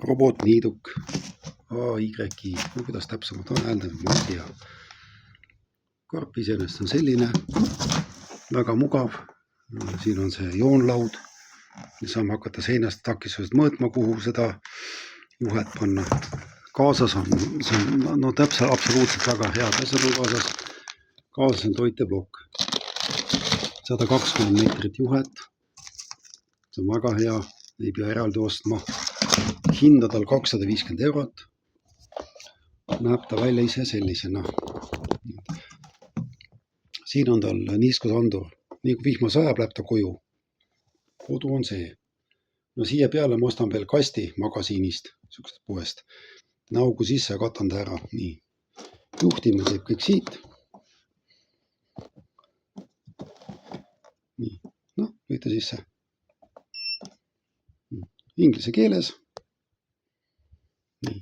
robotniiduk AY, kuidas täpsemalt on hääldanud, ma ei tea. Karp iseenesest on selline, väga mugav. Siin on see joonlaud. Saame hakata seinast takistusest mõõtma, kuhu seda juhet panna. Kaasas on absoluutselt väga head asjad on kaasas. Kaasas on toiteblokk. 120 meetrit juhet. See on väga hea, ei pea eraldi ostma. Hinda tal 250 €. Näeb ta välja ise sellisena. Siin on tal niiskusandur. Nii kui vihma sajab, läheb ta koju. Kodu on see. No siia peale ma ostan veel kasti magasiinist, sihukesest poest. Naugu sisse ja katan ta ära. Nii. Juhtimine teeb kõik siit. Nii. Noh, võite sisse. Inglise keeles. Nii.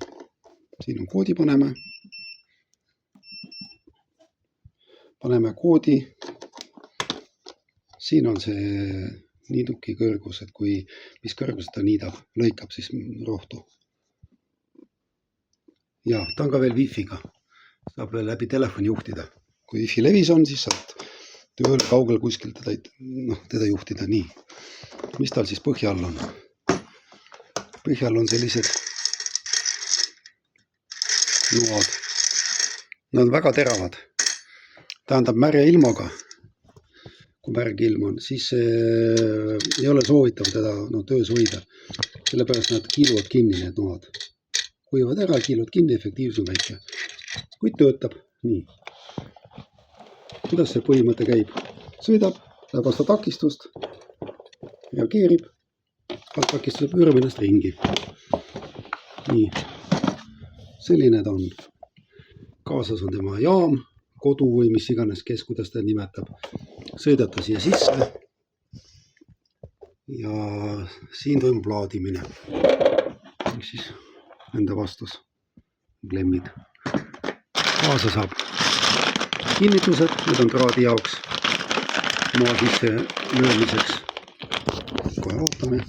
Siin on koodi paneme. Paneme koodi. Siin on see niiduki kõrgus, et mis kõrgus ta niidab, lõikab siis rohtu. Ja ta on ka veel wifi'ga. Saab veel läbi telefoni juhtida. Kui wifi levis on, siis saad tööl kaugel kuskil teda juhtida. Nii. Mis tal siis põhja all on? Põhja all on sellised noad. Nad on väga teravad. Tähendab märja ilmaga. Kui märg ilm on, siis ei ole soovitav teda töös hoida. Sellepärast nad kiiluvad kinni need noad. Hoivad ära, kiiluvad kinni, efektiivsus on väike. Kuid töötab. Nii. Kuidas see põhimõte käib? Sõidab, läheb vastu takistust, reageerib, takistuse pöörab ennast ringi. Nii. Selline ta on. Kaasas on tema jaam, kodu või mis iganes, kuidas ta nimetab. Sõidata siia sisse ja siin toimub laadimine. Siis enda vastus, klemmid. Kaasa saab kinnitused, need on kraadi jaoks, maa sisse löömiseks. Kohe vaatame.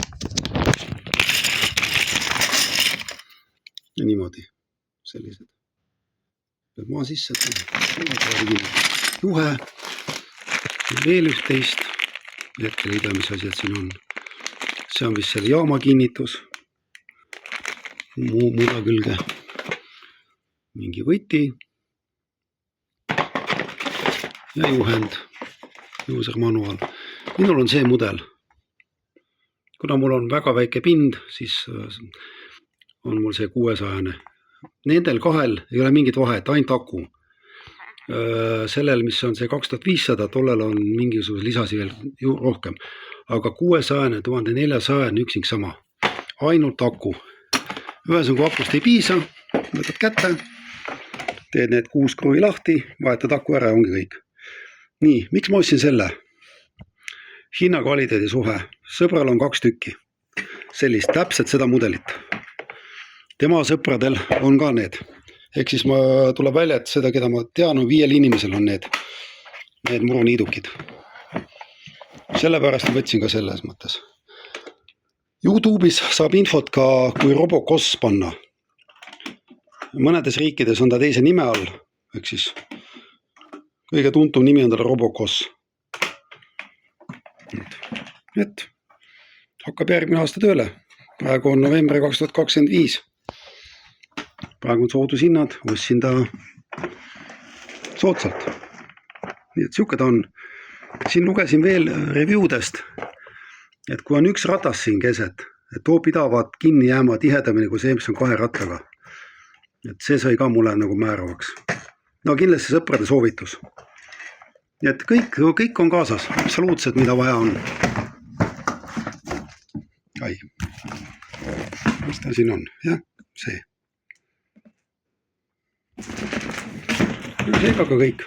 Ja niimoodi, sellised. Peab maa sisse, juhe. Veel üht teist, hetkel ei tea, mis asjad siin on. See on vist selle jaama kinnitus. Muuda külge. Mingi võti. Ja juhend. User manual. Minul on see mudel. Kuna mul on väga väike pind, siis on mul see 600. Nendel kahel ei ole mingit vahet, ainult aku. Sellel, mis on see 2500, tollel on mingisuguse lisasi veel rohkem. Aga 600, 1400 on üksing sama. Ainult aku. Ühesõnaga, kui akust ei piisa, võtad kätte, teed need 6 kruvi lahti, vahetad aku ära ja ongi kõik. Nii, miks ma ostsin selle? Hinna kvaliteedi suhe. Sõbral on 2 tükki. Sellist, täpselt seda mudelit. Tema sõpradel on ka need. Ehk siis tuleb välja, et seda, keda ma tean, on 5 inimesel on need muruniidukid. Sellepärast võtsin ka selles mõttes. YouTube'is saab infot ka, kui Robocoss panna. Mõnedes riikides on ta teise nime all. Ehk siis kõige tuntum nimi on tal Robocoss. Et hakkab järgmine aasta tööle. Praegu on novembri 2025. Praegu on soodushinnad, ostsin ta soodsalt. Nii et siuke ta on. Siin lugesin veel reviewdest, et kui on üks ratas siin keset, et too pidavad kinni jääma tihedamini kui see, mis on 2 rattaga. Et see sai ka mulle nagu määravaks. No kindlasti sõprade soovitus. Nii et kõik on kaasas, absoluutselt mida vaja on. Ai. Mis ta siin on? Jah, see. Seega ka kõik.